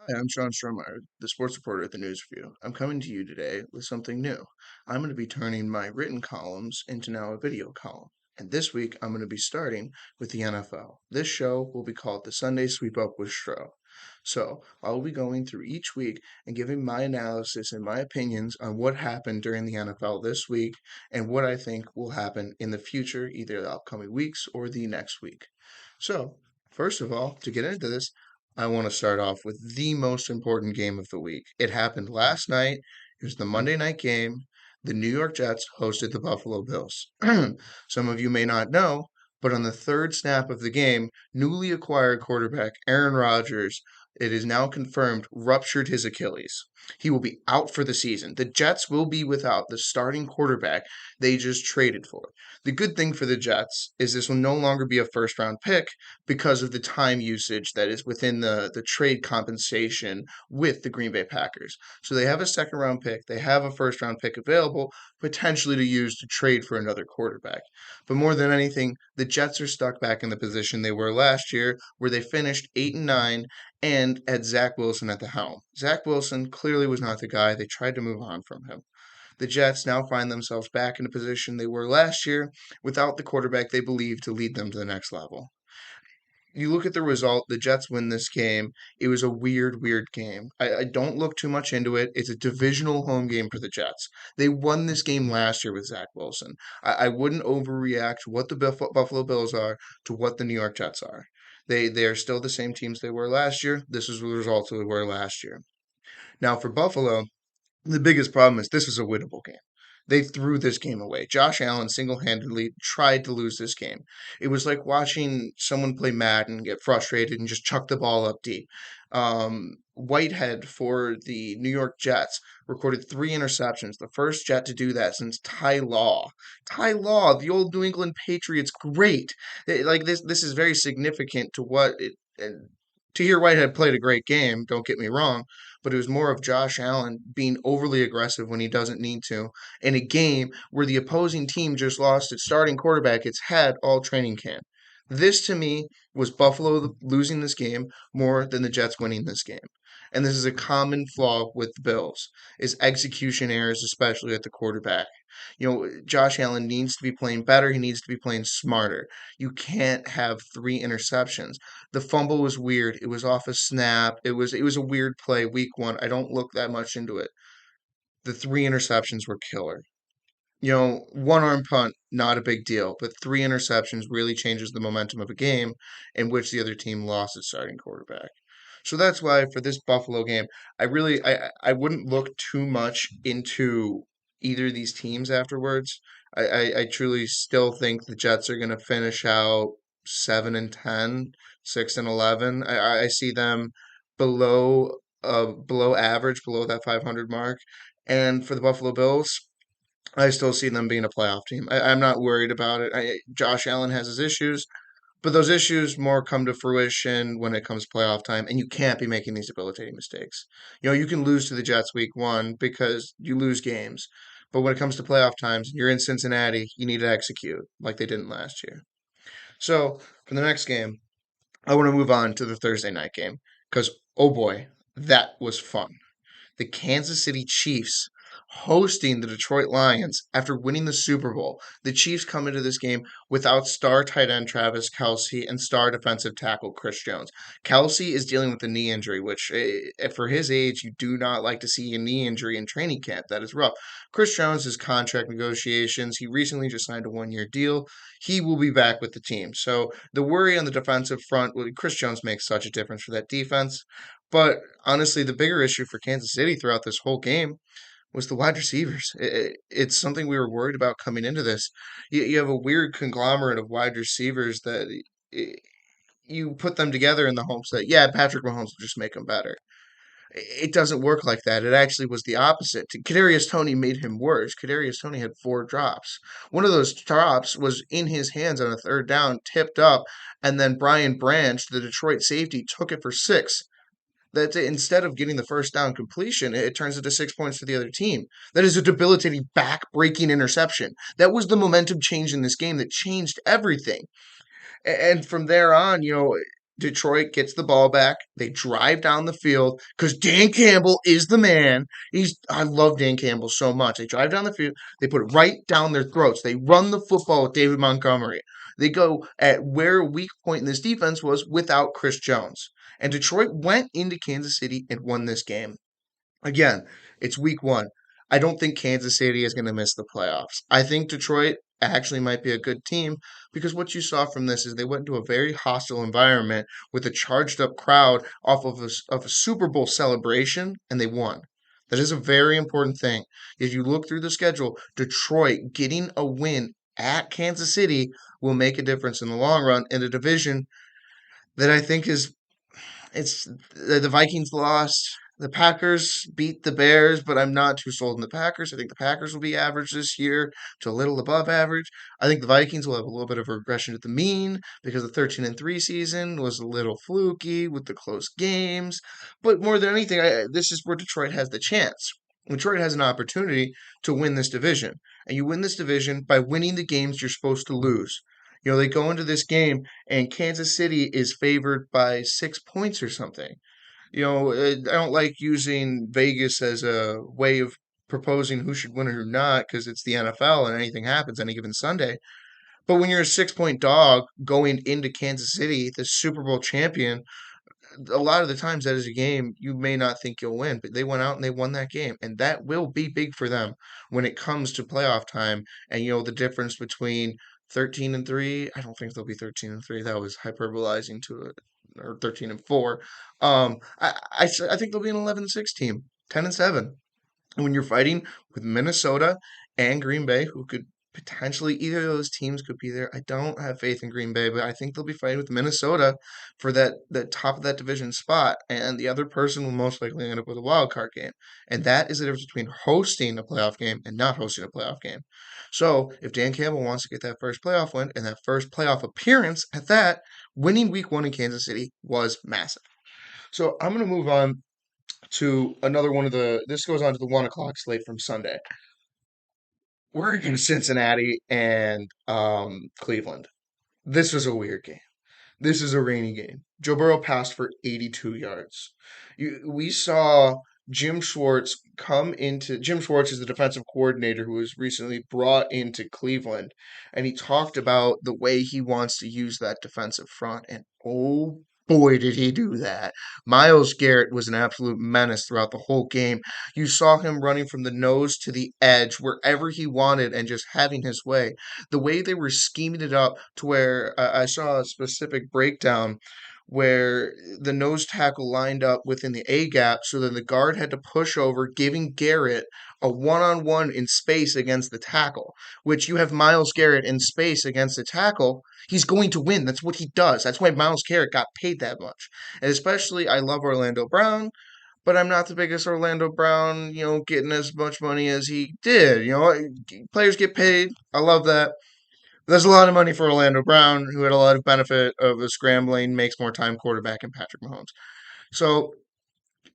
Hi, I'm Strohmayer, the sports reporter at the News Review. I'm coming to you today with something new. I'm going to be turning my written columns into now a video column. And this week, I'm going to be starting with the NFL. This show will be called the Sunday Sweep Up with Stroh. So, I'll be going through each week and giving my analysis and my opinions on what happened during the NFL this week and what I think will happen in the future, either the upcoming weeks or the next week. So, first of all, to get into this, I want to start off with the most important game of the week. It happened last night. It was the Monday night game. The New York Jets hosted the Buffalo Bills. Some of you may not know, but on the third snap of the game, newly acquired quarterback Aaron Rodgers, it is now confirmed, ruptured his Achilles. He will be out for the season. The Jets will be without the starting quarterback they just traded for. The good thing for the Jets is this will no longer be a first round pick because of the time usage that is within the trade compensation with the Green Bay Packers. So they have a second round pick, they have a first round pick available potentially to use to trade for another quarterback. But more than anything, the Jets are stuck back in the position they were last year where they finished 8 and 9 and had Zach Wilson at the helm. Zach Wilson clearly was not the guy. They tried to move on from him. The Jets now find themselves back in a position they were last year without the quarterback they believe to lead them to the next level. You look at the result, the Jets win this game. It was a weird game. I don't look too much into it. It's a divisional home game for the Jets. They won this game last year with Zach Wilson. I wouldn't overreact to what the Buffalo Bills are to what the New York Jets are. They are still the same teams they were last year. This is the result they were last year. Now for Buffalo, the biggest problem is this was a winnable game. They threw this game away. Josh Allen single handedly tried to lose this game. It was like watching someone play Madden get frustrated and just chuck the ball up deep. Whitehead for the New York Jets recorded 3 interceptions, the first Jet to do that since Ty Law. Ty Law, the old New England Patriots, great. Like this is very significant to what it. To hear Whitehead played a great game, don't get me wrong, but it was more of Josh Allen being overly aggressive when he doesn't need to in a game where the opposing team just lost its starting quarterback, its head, all training camp. This to me was Buffalo losing this game more than the Jets winning this game. And this is a common flaw with the Bills is execution errors, especially at the quarterback. Josh Allen needs to be playing better. He needs to be playing smarter. You can't have 3 interceptions. The fumble was weird. It was off a snap. It was a weird play week 1. I don't look that much into it. The 3 interceptions were killer. One arm punt, not a big deal, but 3 interceptions really changes the momentum of a game in which the other team lost its starting quarterback. So that's why for this Buffalo game, I wouldn't look too much into either of these teams afterwards. I truly still think the Jets are going to finish out 7-10, 6-11. I see them below average, below that 500 mark. And for the Buffalo Bills, I still see them being a playoff team. I'm not worried about it. Josh Allen has his issues, but those issues more come to fruition when it comes playoff time, and you can't be making these debilitating mistakes. You can lose to the Jets week 1 because you lose games, but when it comes to playoff times, you're in Cincinnati, you need to execute like they didn't last year. So for the next game, I want to move on to the Thursday night game because, oh boy, that was fun. The Kansas City Chiefs hosting the Detroit Lions after winning the Super Bowl. The Chiefs come into this game without star tight end Travis Kelce and star defensive tackle Chris Jones. Kelce is dealing with a knee injury, which for his age, you do not like to see a knee injury in training camp. That is rough. Chris Jones is contract negotiations. He recently just signed a 1 year deal. He will be back with the team. So the worry on the defensive front, well, Chris Jones makes such a difference for that defense. But honestly, the bigger issue for Kansas City throughout this whole game was the wide receivers. It's something we were worried about coming into this. You have a weird conglomerate of wide receivers that you put them together in the hopes that, yeah, Patrick Mahomes will just make them better. It doesn't work like that. It actually was the opposite. Kadarius Toney made him worse. Kadarius Toney had 4 drops. One of those drops was in his hands on a third down, tipped up, and then Brian Branch, the Detroit safety, took it for 6. That instead of getting the first down completion, it turns into 6 points for the other team. That is a debilitating back-breaking interception. That was the momentum change in this game that changed everything. And from there on, Detroit gets the ball back. They drive down the field because Dan Campbell is the man. I love Dan Campbell so much. They drive down the field. They put it right down their throats. They run the football with David Montgomery. They go at where a weak point in this defense was without Chris Jones. And Detroit went into Kansas City and won this game. Again, it's week one. I don't think Kansas City is going to miss the playoffs. I think Detroit actually might be a good team because what you saw from this is they went into a very hostile environment with a charged up crowd off of a Super Bowl celebration and they won. That is a very important thing. If you look through the schedule, Detroit getting a win at Kansas City will make a difference in the long run in a division that I think is it's the Vikings lost. The Packers beat the Bears, but I'm not too sold on the Packers. I think the Packers will be average this year to a little above average. I think the Vikings will have a little bit of a regression to the mean because the 13-3 season was a little fluky with the close games. But more than anything, this is where Detroit has the chance. Detroit has an opportunity to win this division. And you win this division by winning the games you're supposed to lose. They go into this game and Kansas City is favored by 6 points or something. I don't like using Vegas as a way of proposing who should win or who not because it's the NFL and anything happens any given Sunday. But when you're a 6 point dog going into Kansas City, the Super Bowl champion, a lot of the times that is a game you may not think you'll win, but they went out and they won that game. And that will be big for them when it comes to playoff time. And, the difference between 13-3, I don't think they'll be 13-3. That was hyperbolizing to it, or 13-4. I think they'll be an 11-6 team, 10-7. And when you're fighting with Minnesota and Green Bay, who could potentially either of those teams could be there. I don't have faith in Green Bay, but I think they'll be fighting with Minnesota for that top of that division spot. And the other person will most likely end up with a wild card game. And that is the difference between hosting a playoff game and not hosting a playoff game. So if Dan Campbell wants to get that first playoff win and that first playoff appearance at that, winning week one in Kansas City was massive. So I'm going to move on to another one of this goes on to the 1 o'clock slate from Sunday. We're in Cincinnati and Cleveland. This was a weird game. This is a rainy game. Joe Burrow passed for 82 yards. We saw Jim Schwartz is the defensive coordinator who was recently brought into Cleveland, and he talked about the way he wants to use that defensive front. And oh boy, did he do that. Myles Garrett was an absolute menace throughout the whole game. You saw him running from the nose to the edge wherever he wanted and just having his way. The way they were scheming it up to where I saw a specific breakdown where the nose tackle lined up within the A gap, so then the guard had to push over, giving Garrett a one-on-one in space against the tackle, which you have Myles Garrett in space against the tackle, he's going to win. That's what he does. That's why Myles Garrett got paid that much. And especially, I love Orlando Brown, but I'm not the biggest Orlando Brown, getting as much money as he did. Players get paid. I love that. There's a lot of money for Orlando Brown, who had a lot of benefit of a scrambling, makes more time quarterback in Patrick Mahomes. So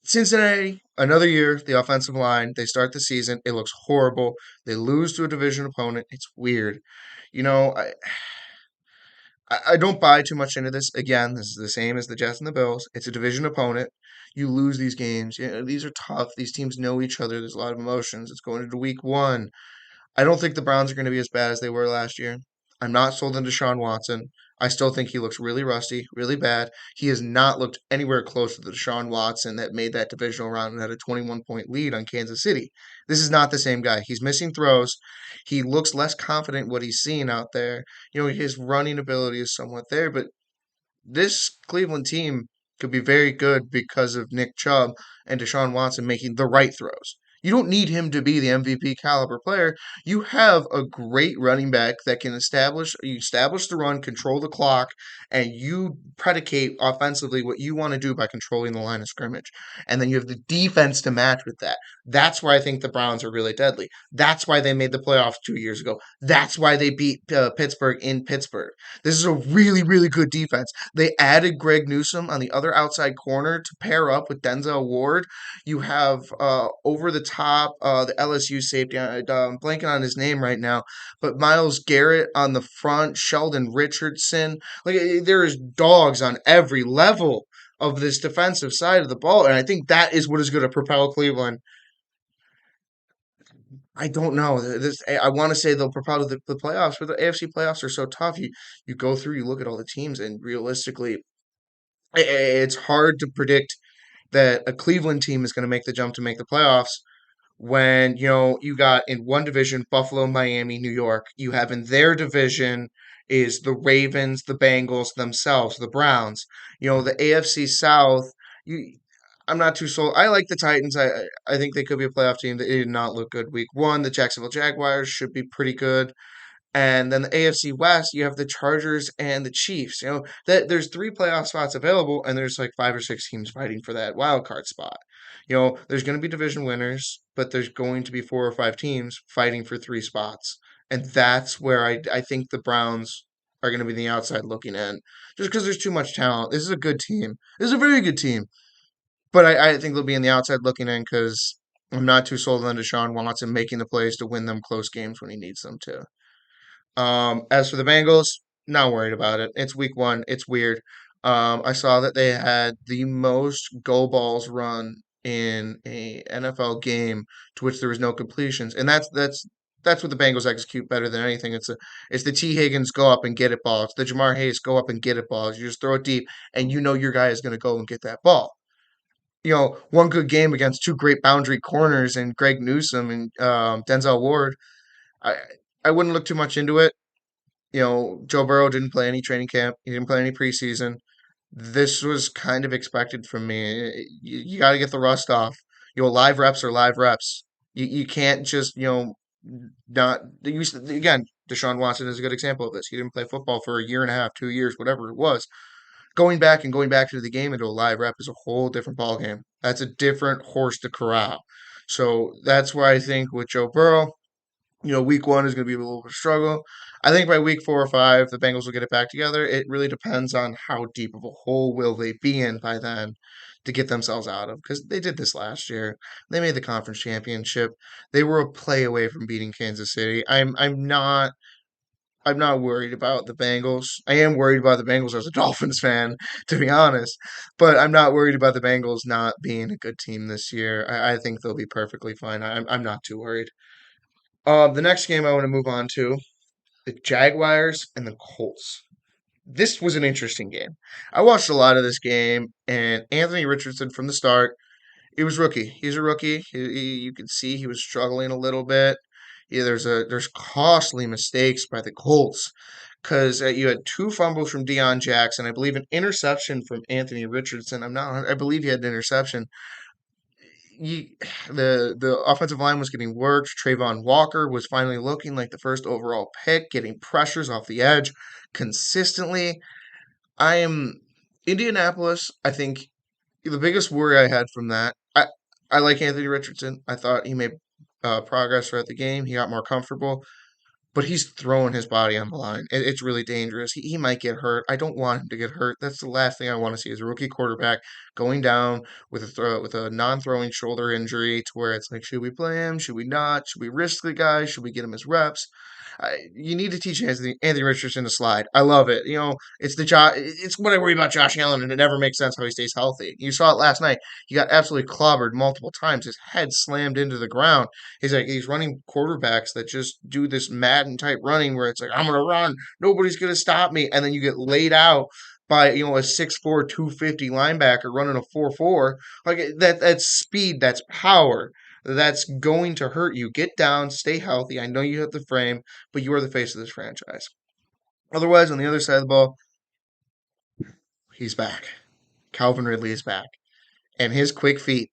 Cincinnati, another year, the offensive line, they start the season. It looks horrible. They lose to a division opponent. It's weird. You know, I, I don't buy too much into this. Again, this is the same as the Jets and the Bills. It's a division opponent. You lose these games. These are tough. These teams know each other. There's a lot of emotions. It's going into week one. I don't think the Browns are going to be as bad as they were last year. I'm not sold on Deshaun Watson. I still think he looks really rusty, really bad. He has not looked anywhere close to the Deshaun Watson that made that divisional round and had a 21-point lead on Kansas City. This is not the same guy. He's missing throws. He looks less confident what he's seeing out there. His running ability is somewhat there, but this Cleveland team could be very good because of Nick Chubb and Deshaun Watson making the right throws. You don't need him to be the MVP caliber player. You have a great running back that can establish the run, control the clock, and you predicate offensively what you want to do by controlling the line of scrimmage. And then you have the defense to match with that. That's why I think the Browns are really deadly. That's why they made the playoffs 2 years ago. That's why they beat Pittsburgh in Pittsburgh. This is a really, really good defense. They added Greg Newsome on the other outside corner to pair up with Denzel Ward. You have over the top, the LSU safety. I'm blanking on his name right now, but Miles Garrett on the front, Sheldon Richardson. Like there is dogs on every level of this defensive side of the ball, and I think that is what is going to propel Cleveland. I don't know. I want to say they'll propel to the playoffs, but the AFC playoffs are so tough. You go through, you look at all the teams, and realistically, it's hard to predict that a Cleveland team is going to make the jump to make the playoffs when you got in one division Buffalo, Miami, New York. You have in their division is the Ravens, the Bengals themselves, the Browns. The AFC South. You, I'm not too sold. I like the Titans. I think they could be a playoff team. They did not look good week one. The Jacksonville Jaguars should be pretty good. And then the AFC West, you have the Chargers and the Chiefs. That there's three playoff spots available, and there's like five or six teams fighting for that wild card spot. There's going to be division winners, but there's going to be four or five teams fighting for three spots, and that's where I think the Browns are going to be the outside looking in, just because there's too much talent. This is a good team. This is a very good team, but I think they'll be in the outside looking in because I'm not too sold on Deshaun Watson making the plays to win them close games when he needs them to. As for the Bengals, not worried about it. It's week one. It's weird. I saw that they had the most go balls run in a NFL game to which there was no completions, and that's what the Bengals execute better than anything. It's the T Higgins go up and get it ball. It's the Jamar Hayes go up and get it balls. You just throw it deep, and your guy is going to go and get that ball. One good game against two great boundary corners and Greg Newsome and Denzel Ward. I I wouldn't look too much into it. Joe Burrow didn't play any training camp. He didn't play any preseason. This was kind of expected from me. You got to get the rust off. Live reps are live reps. You can't just, not. Again, Deshaun Watson is a good example of this. He didn't play football for a year and a half, 2 years, whatever it was. Going back to the game into a live rep is a whole different ballgame. That's a different horse to corral. So that's why I think with Joe Burrow, week one is going to be a little bit of a struggle. I think by week 4 or 5, the Bengals will get it back together. It really depends on how deep of a hole will they be in by then to get themselves out of, because they did this last year. They made the conference championship. They were a play away from beating Kansas City. I'm not worried about the Bengals. I am worried about the Bengals as a Dolphins fan, to be honest. But I'm not worried about the Bengals not being a good team this year. I think they'll be perfectly fine. I'm not too worried. The next game I want to move on to, the Jaguars and the Colts. This was an interesting game. I watched a lot of this game, and Anthony Richardson from the start, he was rookie. He's a rookie. You could see he was struggling a little bit. Yeah, there's costly mistakes by the Colts because you had two fumbles from Deion Jackson, I believe an interception from Anthony Richardson. I believe he had an interception. you, the offensive line was getting worked. Trayvon Walker was finally looking like the first overall pick, getting pressures off the edge consistently. I am Indianapolis. I think the biggest worry I had from that. I like Anthony Richardson. I thought he made progress throughout the game. He got more comfortable, but he's throwing his body on the line. It's really dangerous. He might get hurt. I don't want him to get hurt. That's the last thing I want to see is a rookie quarterback going down with a non-throwing shoulder injury to where it's like, should we play him? Should we not? Should we risk the guy? Should we get him his reps? You need to teach Anthony Richardson to slide. I love it. It's what I worry about Josh Allen, and it never makes sense how he stays healthy. You saw it last night. He got absolutely clobbered multiple times. His head slammed into the ground. He's running quarterbacks that just do this Madden type running where it's like, I'm gonna run, nobody's gonna stop me, and then you get laid out by a 6'4", 250 linebacker running a 4.4. Like that's speed, that's power. That's going to hurt you. Get down, stay healthy. I know you have the frame, but you are the face of this franchise. Otherwise, on the other side of the ball, he's back. Calvin Ridley is back, and his quick feet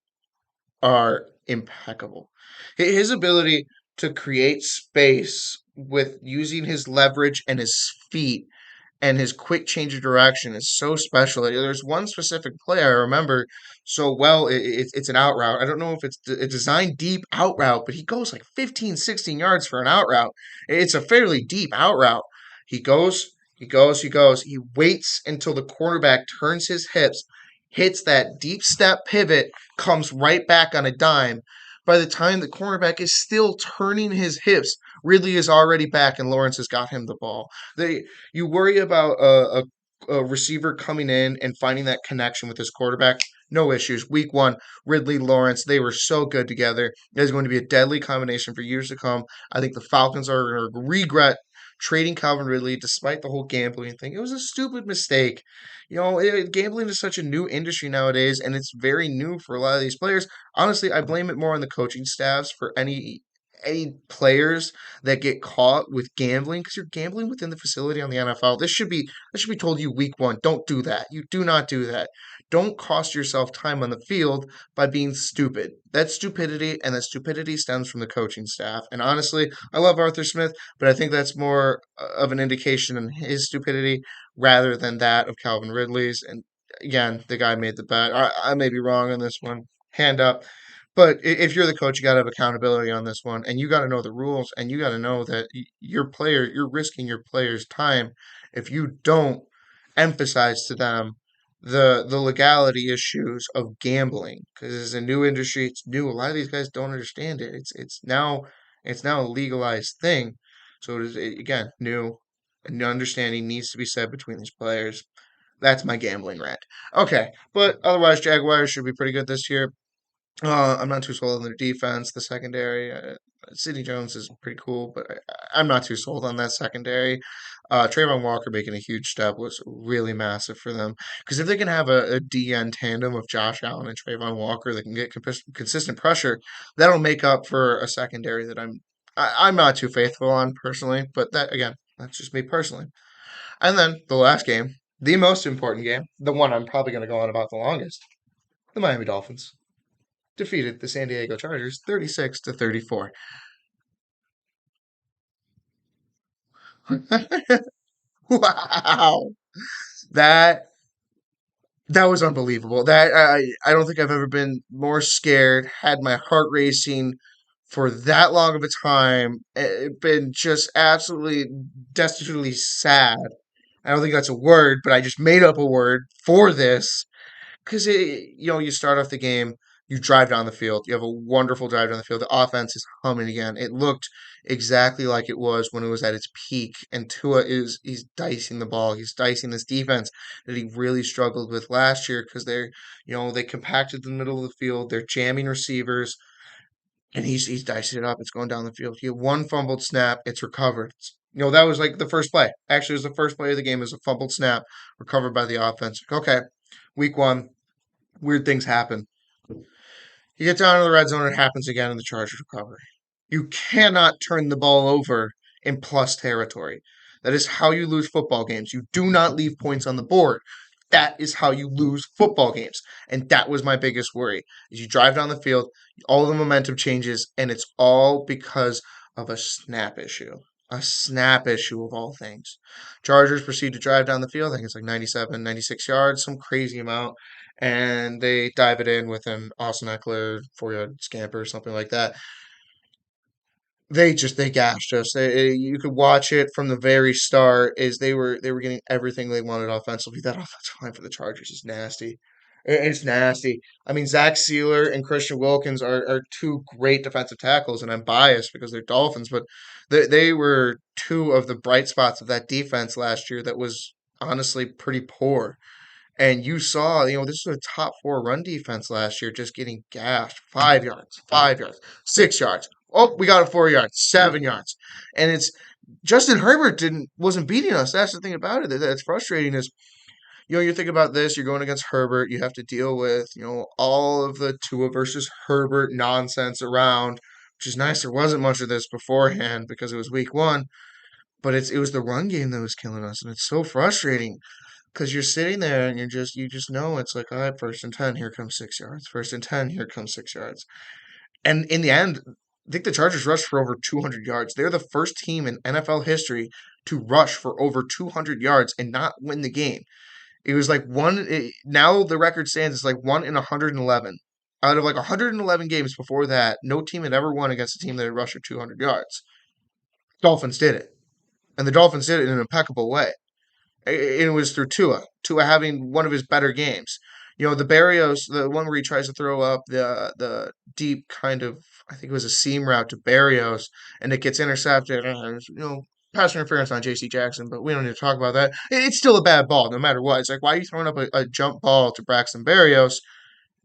are impeccable. His ability to create space with using his leverage and his feet and his quick change of direction is so special. There's one specific play I remember so well. It's an out route. I don't know if it's a designed deep out route, but he goes like 15, 16 yards for an out route. It's a fairly deep out route. He goes, he goes, he goes. He waits until the quarterback turns his hips, hits that deep step pivot, comes right back on a dime, By the time the cornerback is still turning his hips, Ridley is already back and Lawrence has got him the ball. You worry about a receiver coming in and finding that connection with his quarterback. No issues. Week one, Ridley, Lawrence, they were so good together. It is going to be a deadly combination for years to come. I think the Falcons are going to regret trading Calvin Ridley despite the whole gambling thing. It was a stupid mistake. Gambling is such a new industry nowadays, and it's very new for a lot of these players. Honestly, I blame it more on the coaching staffs for any players that get caught with gambling because you're gambling within the facility on the NFL. This should be told you week one. Don't do that. You do not do that. Don't cost yourself time on the field by being stupid. That's stupidity, and that stupidity stems from the coaching staff. And honestly, I love Arthur Smith, but I think that's more of an indication in his stupidity rather than that of Calvin Ridley's. And again, the guy made the bet. I may be wrong on this one. Hand up. But if you're the coach, you got to have accountability on this one, and you got to know the rules, and you got to know that you're risking your players' time if you don't emphasize to them the legality issues of gambling because it's a new industry. It's new. A lot of these guys don't understand it. It's now a legalized thing. So again new, and understanding needs to be said between these players. That's my gambling rant. Okay, but otherwise, Jaguars should be pretty good this year. I'm not too sold on their defense, the secondary. Sidney Jones is pretty cool, but I'm not too sold on that secondary. Trayvon Walker making a huge step was really massive for them because if they can have a DN tandem of Josh Allen and Trayvon Walker that can get consistent pressure, that'll make up for a secondary that I'm not too faithful on personally. But that again, that's just me personally. And then the last game, the most important game, the one I'm probably going to go on about the longest, the Miami Dolphins defeated the San Diego Chargers 36-34. Wow. That that was unbelievable. That I don't think I've ever been more scared, had my heart racing for that long of a time, been just absolutely destitutely sad. I don't think that's a word, but I just made up a word for this because you start off the game, you drive down the field, you have a wonderful drive down the field. The offense is humming again. It looked exactly like it was when it was at its peak. And Tua is he's dicing the ball. He's dicing this defense that he really struggled with last year because they compacted the middle of the field. They're jamming receivers, and he's dicing it up. It's going down the field. He had one fumbled snap. It's recovered. That was like the first play. Actually, it was the first play of the game. It was a fumbled snap recovered by the offense. Okay, week one, weird things happen. You get down to the red zone, it happens again in the Chargers recovery. You cannot turn the ball over in plus territory. That is how you lose football games. You do not leave points on the board. That is how you lose football games. And that was my biggest worry. Is you drive down the field, all the momentum changes, and it's all because of a snap issue. A snap issue of all things. Chargers proceed to drive down the field. I think it's like 97, 96 yards, some crazy amount. And they dive it in with an Austin Eckler 4-yard scamper or something like that. They gashed us. You could watch it from the very start. Is they were getting everything they wanted offensively. That offensive line for the Chargers is nasty. It's nasty. I mean, Zach Sealer and Christian Wilkins are two great defensive tackles, and I'm biased because they're Dolphins, but they were two of the bright spots of that defense last year. That was honestly pretty poor. And you saw, this was a top four run defense last year, just getting gashed. 5 yards, 5 yards, 6 yards. Oh, we got a 4 yards, 7 yards. And it's Justin Herbert wasn't beating us. That's the thing about it. That's frustrating is, you think about this, you're going against Herbert, you have to deal with, all of the Tua versus Herbert nonsense around, which is nice. There wasn't much of this beforehand because it was week one, but it was the run game that was killing us, and it's so frustrating because you're sitting there and you just know it's like, all right, 1st and 10, here comes 6 yards. 1st and 10, here comes 6 yards. And in the end, I think the Chargers rushed for over 200 yards. They're the first team in NFL history to rush for over 200 yards and not win the game. It was like now the record stands, it's like 1 in 111. Out of like 111 games before that, no team had ever won against a team that had rushed for 200 yards. Dolphins did it. And the Dolphins did it in an impeccable way. It was through Tua having one of his better games. The Barrios, the one where he tries to throw up the deep kind of, I think it was a seam route to Barrios, and it gets intercepted. Pass interference on J.C. Jackson, but we don't need to talk about that. It's still a bad ball, no matter what. It's like, why are you throwing up a jump ball to Braxton Barrios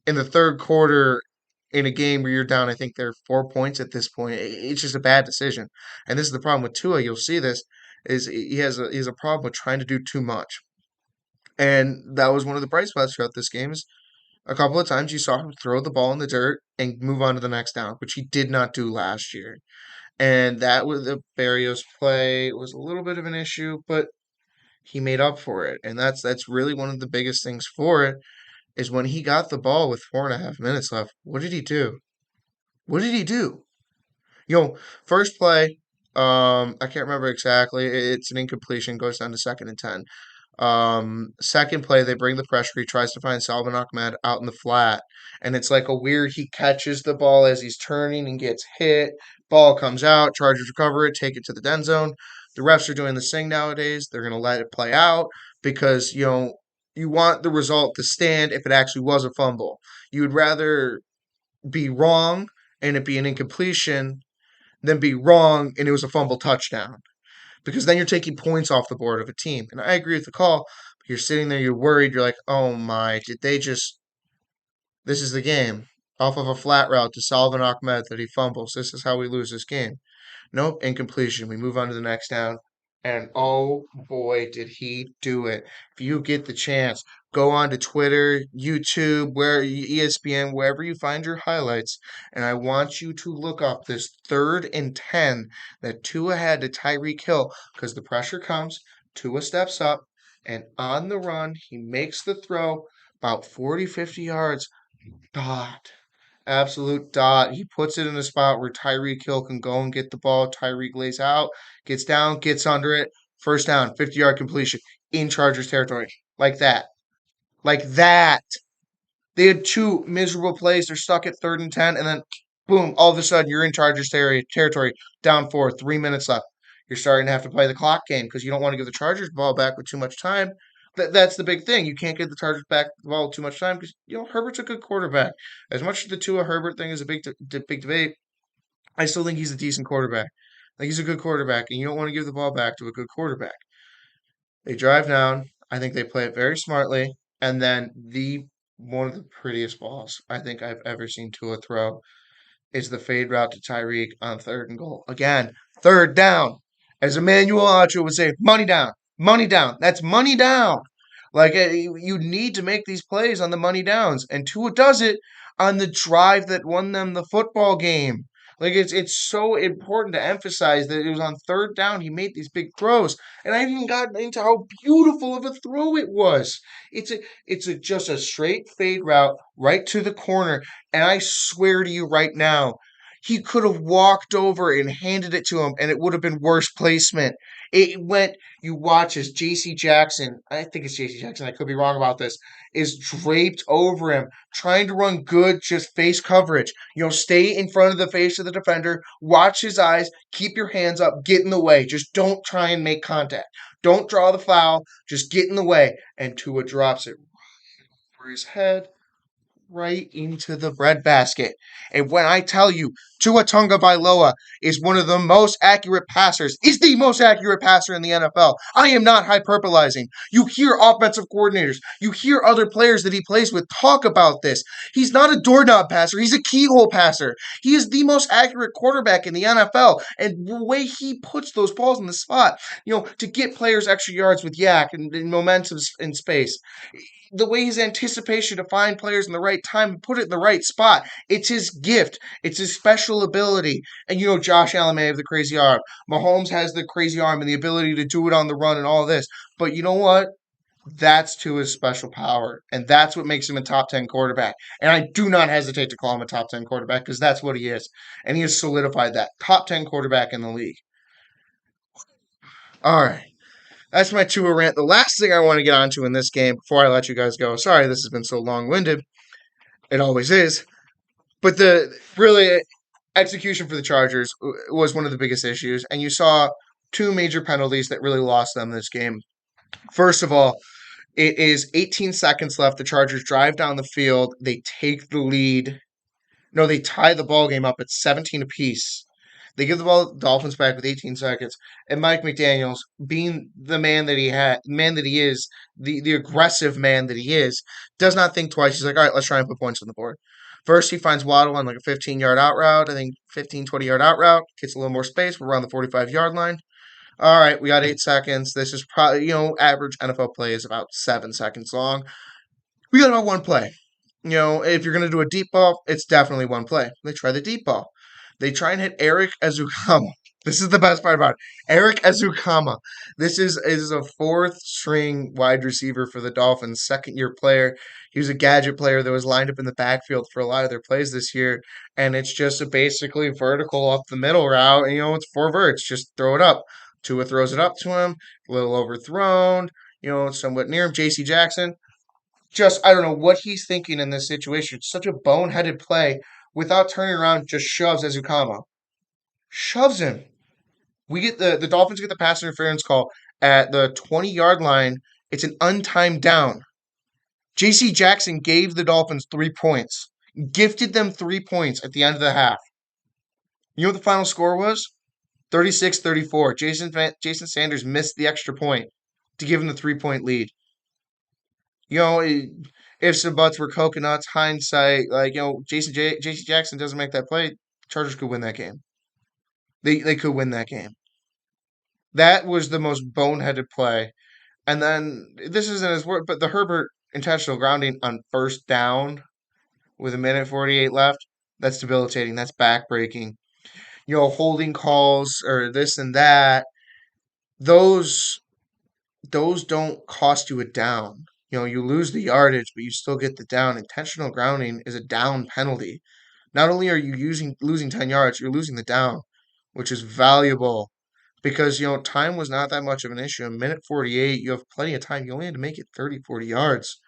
in the third quarter in a game where you're down? I think they're 4 points at this point. It's just a bad decision, and this is the problem with Tua. You'll see this is he has a problem with trying to do too much, and that was one of the bright spots throughout this game. Is a couple of times you saw him throw the ball in the dirt and move on to the next down, which he did not do last year. And that was the Barrios play was a little bit of an issue, but he made up for it. And that's really one of the biggest things for it is when he got the ball with 4.5 minutes left. What did he do? What did he do? First play, I can't remember exactly. It's an incompletion, goes down to 2nd and 10. Second play, they bring the pressure. He tries to find Salvin Ahmed out in the flat, and it's like a weird. He catches the ball as he's turning and gets hit. Ball comes out. Chargers recover it, take it to the end zone. The refs are doing this thing nowadays. They're going to let it play out because you want the result to stand if it actually was a fumble. You would rather be wrong and it be an incompletion than be wrong and it was a fumble touchdown, because then you're taking points off the board of a team. And I agree with the call, but you're sitting there, you're worried, you're like, oh my, did they just, this is the game. Off of a flat route to Salvin Ahmed that he fumbles. This is how we lose this game. Nope, incompletion. We move on to the next down. And oh boy, did he do it. If you get the chance, go on to Twitter, YouTube, where ESPN, wherever you find your highlights, and I want you to look up this 3rd and 10 that Tua had to Tyreek Hill, because the pressure comes, Tua steps up, and on the run, he makes the throw about 40, 50 yards. Dot. Absolute dot. He puts it in a spot where Tyreek Hill can go and get the ball. Tyreek lays out, gets down, gets under it. First down, 50-yard completion in Chargers territory. Like that. Like that. They had two miserable plays. They're stuck at 3rd and 10, and then boom, all of a sudden you're in Chargers territory, down 4, 3 minutes left. You're starting to have to play the clock game because you don't want to give the Chargers the ball back with too much time. That's the big thing. You can't get the Chargers back the ball with too much time because Herbert's a good quarterback. As much as the Tua Herbert thing is a big debate, I still think he's a decent quarterback. Like, he's a good quarterback, and you don't want to give the ball back to a good quarterback. They drive down. I think they play it very smartly, and then the one of the prettiest balls I think I've ever seen Tua throw is the fade route to Tyreek on 3rd and goal. Again, 3rd down. As Emmanuel Acho would say, money down, money down. That's money down. Like, you need to make these plays on the money downs, and Tua does it on the drive that won them the football game. Like, it's so important to emphasize that it was on 3rd down he made these big throws, and I haven't even gotten into how beautiful of a throw it was. Just a straight fade route right to the corner, and I swear to you right now, he could have walked over and handed it to him, and it would have been worse placement. It went. You watch as J.C. Jackson, I think it's J.C. Jackson, I could be wrong about this, is draped over him, trying to run good, just face coverage. Stay in front of the face of the defender, watch his eyes, keep your hands up, get in the way. Just don't try and make contact. Don't draw the foul, just get in the way. And Tua drops it over his head, right into the breadbasket. And when I tell you, Tua Tagovailoa is one of the most accurate passers, is the most accurate passer in the NFL. I am not hyperbolizing. You hear offensive coordinators, you hear other players that he plays with talk about this. He's not a doorknob passer, he's a keyhole passer. He is the most accurate quarterback in the NFL. And the way he puts those balls in the spot, to get players extra yards with yak and momentum in space, the way his anticipation to find players in the right time and put it in the right spot. It's his gift. It's his special ability. And Josh Allen may have the crazy arm. Mahomes has the crazy arm and the ability to do it on the run and all this. But you know what? That's to his special power. And that's what makes him a top 10 quarterback. And I do not hesitate to call him a top 10 quarterback because that's what he is. And he has solidified that. Top 10 quarterback in the league. All right. That's my Tua rant. The last thing I want to get onto in this game before I let you guys go. Sorry, this has been so long-winded. It always is. But the really execution for the Chargers was one of the biggest issues, and you saw two major penalties that really lost them this game. First of all, It is 18 seconds left. The Chargers drive down the field. They take the lead. No, they tie the ball game up at 17 apiece. They give the ball Dolphins back with 18 seconds, and Mike McDaniels, being the man that he is, the aggressive man that he is, does not think twice. He's like, all right, let's try and put points on the board. First, he finds Waddle on like a 15-yard out route. I think 15, 20-yard out route. Gets a little more space. We're around the 45-yard line. All right, we got 8 seconds. This is probably, average NFL play is about 7 seconds long. We got about one play. If you're going to do a deep ball, it's definitely one play. They try the deep ball. They try and hit Eric Ezukama. This is the best part about it. Eric Ezukama. This is a fourth string wide receiver for the Dolphins, second year player. He was a gadget player that was lined up in the backfield for a lot of their plays this year. And it's just a basically vertical up the middle route. And, it's four verts. Just throw it up. Tua throws it up to him, a little overthrown, somewhat near him. JC Jackson, just I don't know what he's thinking in this situation. It's such a boneheaded play. Without turning around, just shoves Ezukama. Shoves him. The Dolphins get the pass interference call at the 20-yard line. It's an untimed down. JC Jackson gave the Dolphins 3 points. Gifted them 3 points at the end of the half. You know what the final score was? 36-34. Jason Sanders missed the extra point to give him the 3-point lead. Ifs and buts were coconuts, hindsight, JC Jackson doesn't make that play, Chargers could win that game. They could win that game. That was the most boneheaded play. And then this isn't his word, but the Herbert intentional grounding on first down with a minute 48 left, that's debilitating. That's backbreaking. Holding calls or this and that, those those don't cost you a down. You lose the yardage, but you still get the down. Intentional grounding is a down penalty. Not only are you losing 10 yards, you're losing the down, which is valuable because, time was not that much of an issue. A minute 48, you have plenty of time. You only had to make it 30, 40 yards.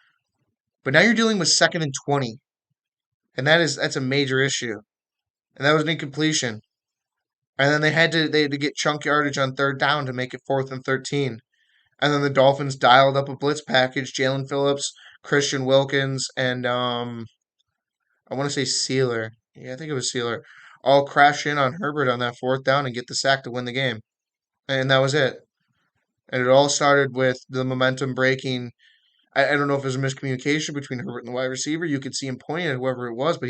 But now you're dealing with second and 20, and that's a major issue. And that was an incompletion. And then they had to get chunk yardage on third down to make it fourth and 13. And then the Dolphins dialed up a blitz package. Jalen Phillips, Christian Wilkins, and I want to say Sealer. Yeah, I think it was Sealer. All crash in on Herbert on that fourth down and get the sack to win the game. And that was it. And it all started with the momentum breaking. I don't know if it was a miscommunication between Herbert and the wide receiver. You could see him pointing at whoever it was, but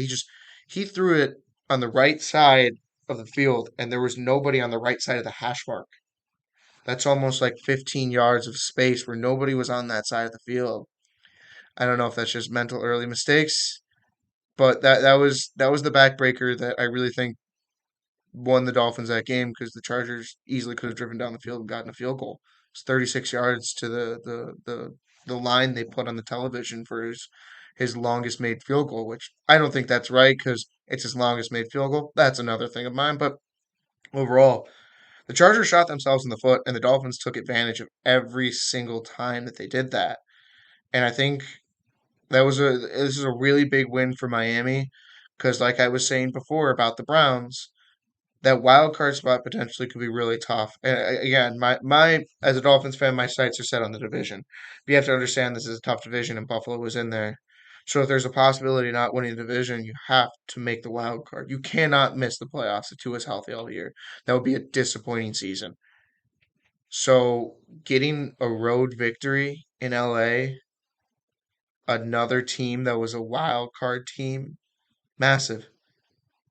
he threw it on the right side of the field, and there was nobody on the right side of the hash mark. That's almost like 15 yards of space where nobody was on that side of the field. I don't know if that's just mental early mistakes, but that was the backbreaker that I really think won the Dolphins that game because the Chargers easily could have driven down the field and gotten a field goal. It's 36 yards to the line they put on the television for his longest made field goal, which I don't think that's right because it's his longest made field goal. That's another thing of mine, but overall, the Chargers shot themselves in the foot, and the Dolphins took advantage of every single time that they did that. And I think this is a really big win for Miami because, like I was saying before about the Browns, that wild card spot potentially could be really tough. And again, my as a Dolphins fan, my sights are set on the division. But you have to understand this is a tough division, and Buffalo was in there. So if there's a possibility of not winning the division, you have to make the wild card. You cannot miss the playoffs if Tua's healthy all year. That would be a disappointing season. So getting a road victory in LA, another team that was a wild card team, massive.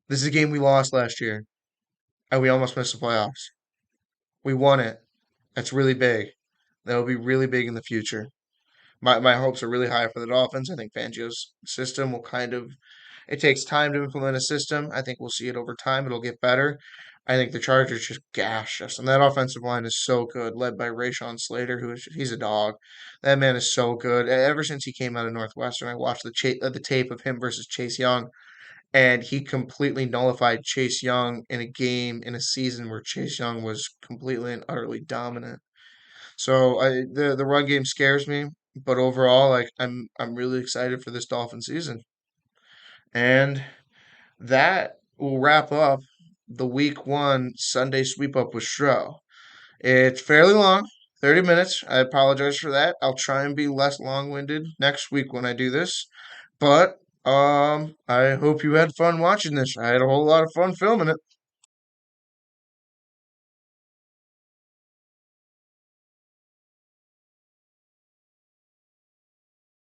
This is a game we lost last year, and we almost missed the playoffs. We won it. That's really big. That'll be really big in the future. My hopes are really high for the Dolphins. I think Fangio's system will it takes time to implement a system. I think we'll see it over time. It'll get better. I think the Chargers just gash us. And that offensive line is so good, led by Rashawn Slater, he's a dog. That man is so good. Ever since he came out of Northwestern, I watched the tape of him versus Chase Young, and he completely nullified Chase Young in a game in a season where Chase Young was completely and utterly dominant. So the run game scares me, but overall, like I'm really excited for this Dolphin season, and that will wrap up the Week 1 Sunday sweep up with Stro. It's fairly long. 30 minutes. I apologize for that. I'll try and be less long-winded next week when I do this. But I hope you had fun watching this. I had a whole lot of fun filming it.